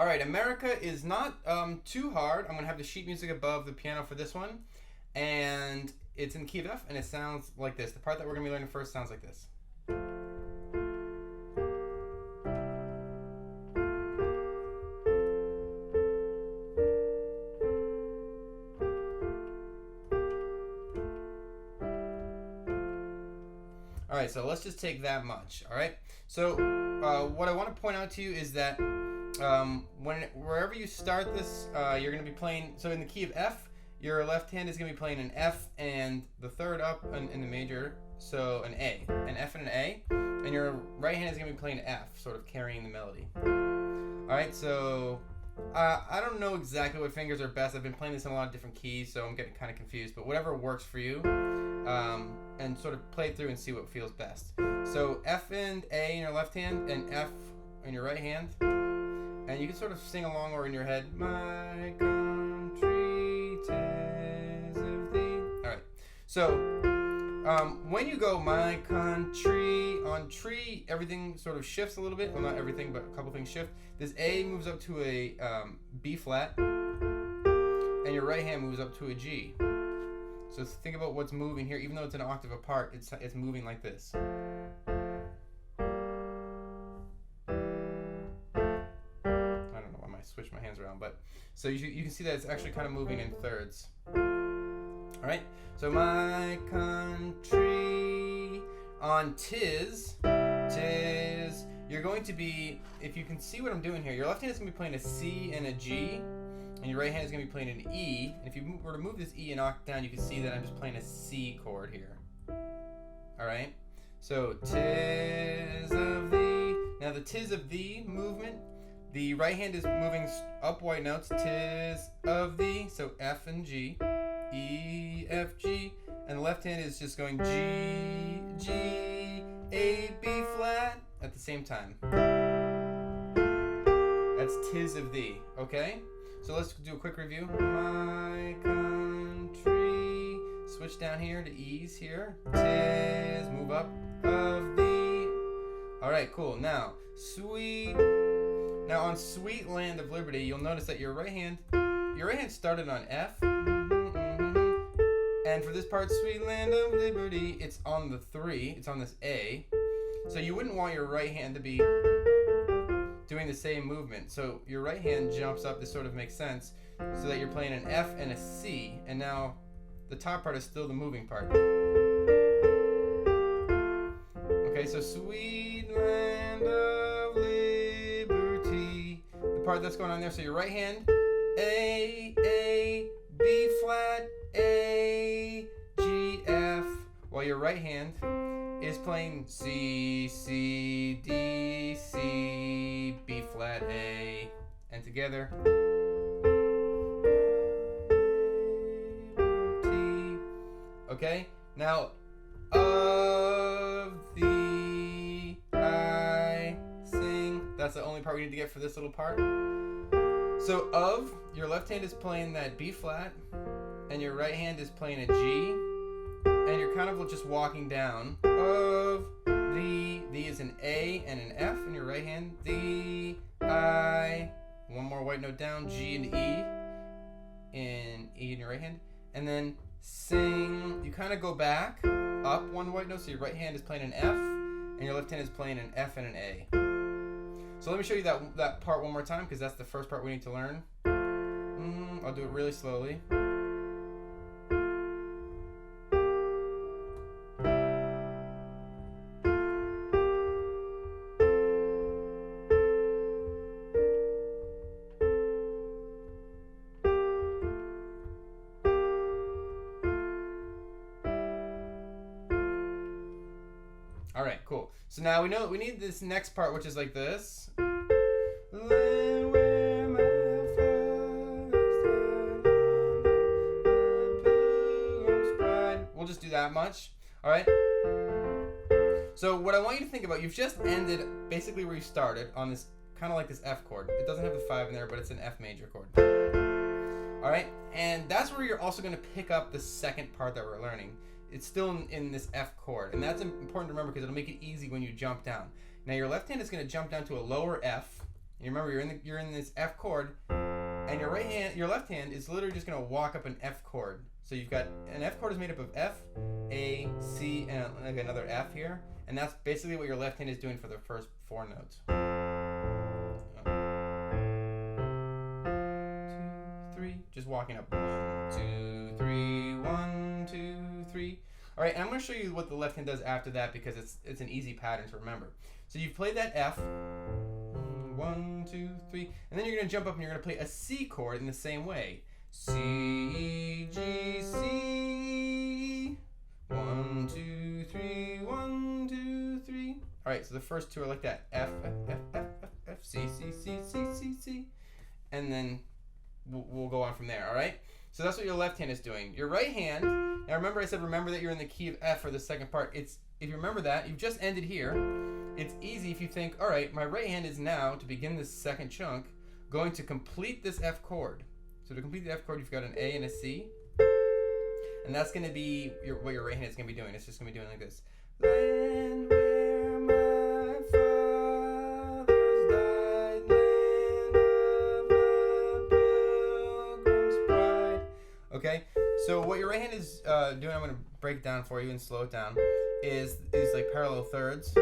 All right, America is not too hard. I'm going to have the sheet music above the piano for this one. And it's in the key of F, and it sounds like this. The part that we're going to be learning first sounds like this. All right, so let's just take that much. All right. So what I want to point out to you is that wherever you start this, you're going to be playing. So in the key of F, your left hand is going to be playing an F and the third up in the major, so an A, an F and an A, and your right hand is going to be playing F, sort of carrying the melody. All right. So I don't know exactly what fingers are best. I've been playing this in a lot of different keys, so I'm getting kind of confused. But whatever works for you. And sort of play through and see what feels best. So F and A in your left hand and F in your right hand. And you can sort of sing along or in your head. My country, 'tis of thee. All right. So when you go my country on tree, everything sort of shifts a little bit. Well, not everything, but a couple things shift. This A moves up to a B flat, and your right hand moves up to a G. So think about what's moving here. Even though it's an octave apart, it's moving like this. I don't know why I switched my hands around, but so you can see that it's actually kind of moving in thirds. All right. So my country on tis, you're going to be, if you can see what I'm doing here, your left hand is going to be playing a C and a G. And your right hand is going to be playing an E. And if you were to move this E an octave down, you can see that I'm just playing a C chord here. All right? So, 'tis of thee. Now, the 'tis of thee movement, the right hand is moving up white notes. 'Tis of thee. So, F and G. E, F, G. And the left hand is just going G, G, A, B flat at the same time. That's 'tis of thee. Okay? So let's do a quick review. My country. Switch down here to E's here. 'Tis. Move up of thee. All right, cool. Now, sweet. Now on Sweet Land of Liberty, you'll notice that your right hand started on F. And for this part, Sweet Land of Liberty, it's on the 3. It's on this A. So you wouldn't want your right hand to be doing the same movement. So your right hand jumps up. This sort of makes sense, so that you're playing an F and a C, and now the top part is still the moving part. Okay, so Sweet Land of Liberty, the part that's going on there. So your right hand, A, B flat, A, G, F, while your right hand is playing C, C, D, C, B flat, A, and together. T. Okay? Now, of thee I sing. That's the only part we need to get for this little part. So, of, your left hand is playing that B flat, and your right hand is playing a G. And you're kind of just walking down. Of the is an A and an F in your right hand. The I, one more white note down, G and E in your right hand. And then sing, you kind of go back, up one white note, so your right hand is playing an F, and your left hand is playing an F and an A. So let me show you that part one more time, because that's the first part we need to learn. I'll do it really slowly. All right, cool. So now we know we need this next part, which is like this. We'll just do that much. All right. So what I want you to think about, you've just ended basically where you started on this kind of like this F chord. It doesn't have the 5 in there, but it's an F major chord. All right, and that's where you're also going to pick up the second part that we're learning. It's still in this F chord, and that's important to remember because it'll make it easy when you jump down. Now your left hand is going to jump down to a lower F, And you remember you're in this F chord, and your left hand is literally just gonna walk up an F chord. So you've got an F chord is made up of F, A, C, and like another F here, and that's basically what your left hand is doing for the first 4 notes. 2, 3, just walking up 1, 2, 3, 1, 2, 3. All right, and I'm going to show you what the left hand does after that because it's an easy pattern to remember. So you've played that F, 1, 2, 3, and then you're going to jump up and you're going to play a C chord in the same way. C, G, C, 1, 2, 3, 1, 2, 3. All right, so the first 2 are like that: F, F, F, F, F, F, C, C, C, C, C, C, and then we'll go on from there. All right. So that's what your left hand is doing. Your right hand. Now remember, I said remember that you're in the key of F for the second part. If you remember that, you've just ended here. It's easy if you think, all right, my right hand is now to begin this second chunk going to complete this F chord. So to complete the F chord, you've got an A and a C, and that's going to be what your right hand is going to be doing. It's just going to be doing like this. Land where my fathers died, land of the Pilgrim's pride. Okay, so what your right hand is doing, I'm going to break it down for you and slow it down, is like parallel thirds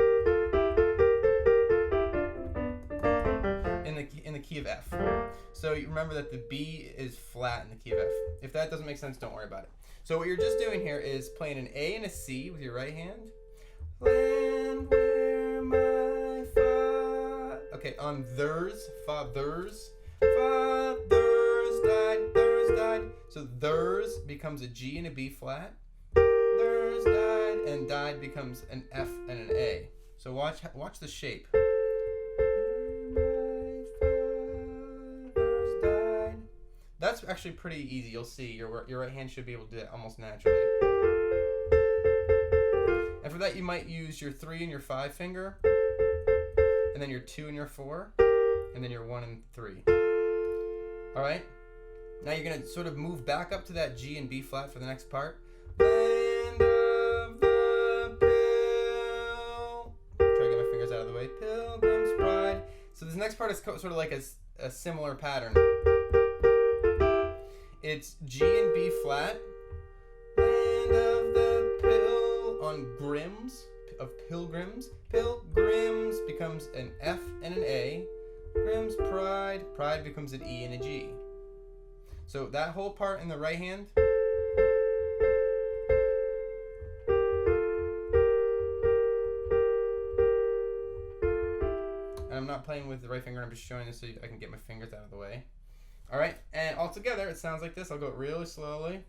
in the key of F. So you remember that the B is flat in the key of F. If that doesn't make sense, don't worry about it. So what you're just doing here is playing an A and a C with your right hand. Land where my okay, on theirs, fathers died. So theirs becomes a G and a B flat. Theirs died, and died becomes an F and an A. So watch the shape. That's actually pretty easy. You'll see your right hand should be able to do that almost naturally. And for that, you might use your 3 and your 5 finger, and then your 2 and your 4, and then your 1 and 3. All right. Now you're gonna sort of move back up to that G and B flat for the next part. Land of the Try to get my fingers out of the way. Pilgrim's pride. So this next part is sort of like a similar pattern. It's G and B flat. Land of the on Grims of Pilgrims. Pilgrims becomes an F and an A. Grimm's pride. Pride becomes an E and a G. So that whole part in the right hand. And I'm not playing with the right finger, I'm just showing this so I can get my fingers out of the way. Alright, and all together it sounds like this. I'll go really slowly.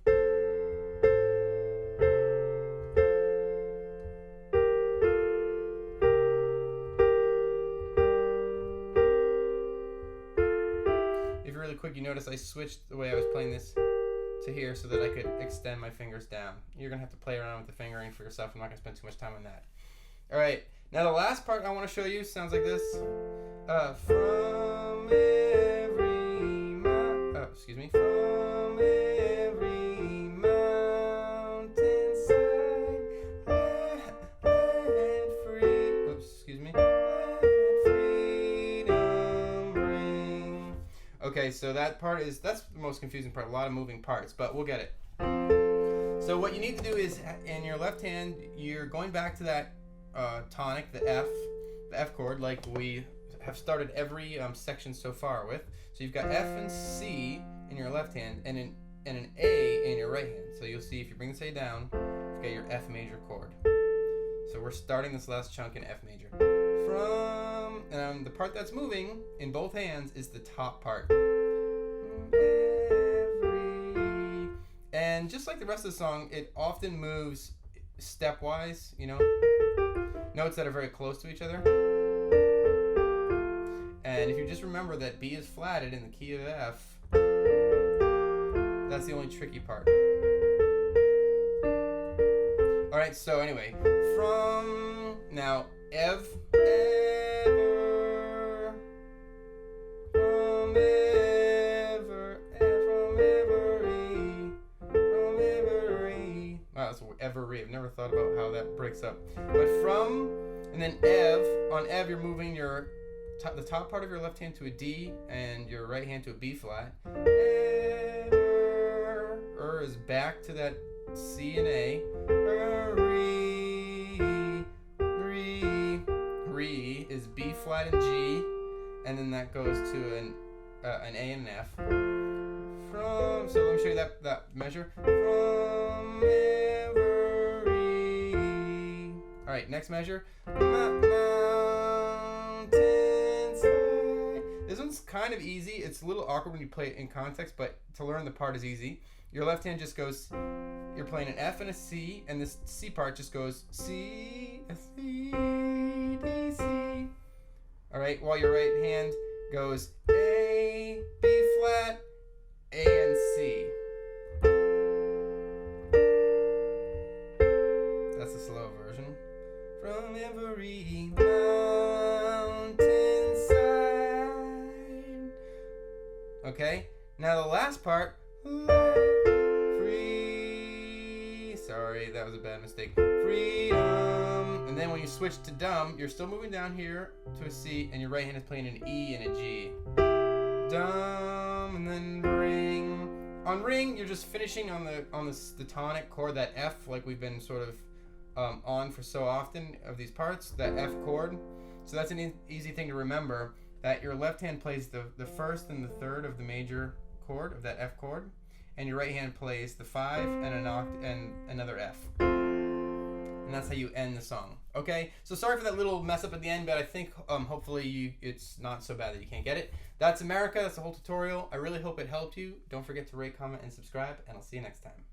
If you're really quick, you notice I switched the way I was playing this to here so that I could extend my fingers down. You're going to have to play around with the fingering for yourself. I'm not going to spend too much time on that. Alright, now the last part I want to show you sounds like this. From every mountainside, let freedom ring. Okay, so that's the most confusing part. A lot of moving parts, but we'll get it. So what you need to do is, in your left hand, you're going back to that tonic, the F chord, like we have started every section so far with. So you've got F and C in your left hand and an A in your right hand. So you'll see if you bring this A down, you've got your F major chord. So we're starting this last chunk in F major. The part that's moving in both hands is the top part. And just like the rest of the song, it often moves stepwise, you know, notes that are very close to each other. And if you just remember that B is flatted in the key of F, that's the only tricky part. Alright, so anyway, from now, ever, from every. Wow, that's every. I've never thought about how that breaks up. But from, and then on Ev, you're moving your the top part of your left hand to a D and your right hand to a B flat. Is back to that C and A. Re is B flat and G, and then that goes to an A and an F. So let me show you that measure. From every. All right, next measure. Mountainside. This one's kind of easy. It's a little awkward when you play it in context, but to learn the part is easy. Your left hand just goes. You're playing an F and a C, and this C part just goes C, C, D, C. All right, while your right hand goes A, B flat, A and C. That's the slow version. From every mountainside. Okay, now the last part. Free. Sorry, that was a bad mistake. Freedom. And then when you switch to dumb, you're still moving down here to a C, and your right hand is playing an E and a G. Dumb, and then ring. On ring, you're just finishing on the tonic chord, that F, like we've been sort of on for so often of these parts, that F chord. So that's an easy thing to remember, that your left hand plays the first and the third of the major chord of that F chord, and your right hand plays the 5 and and another F. And that's how you end the song. Okay, so sorry for that little mess up at the end, but I think hopefully it's not so bad that you can't get it. That's America. That's the whole tutorial. I really hope it helped you. Don't forget to rate, comment, and subscribe, and I'll see you next time.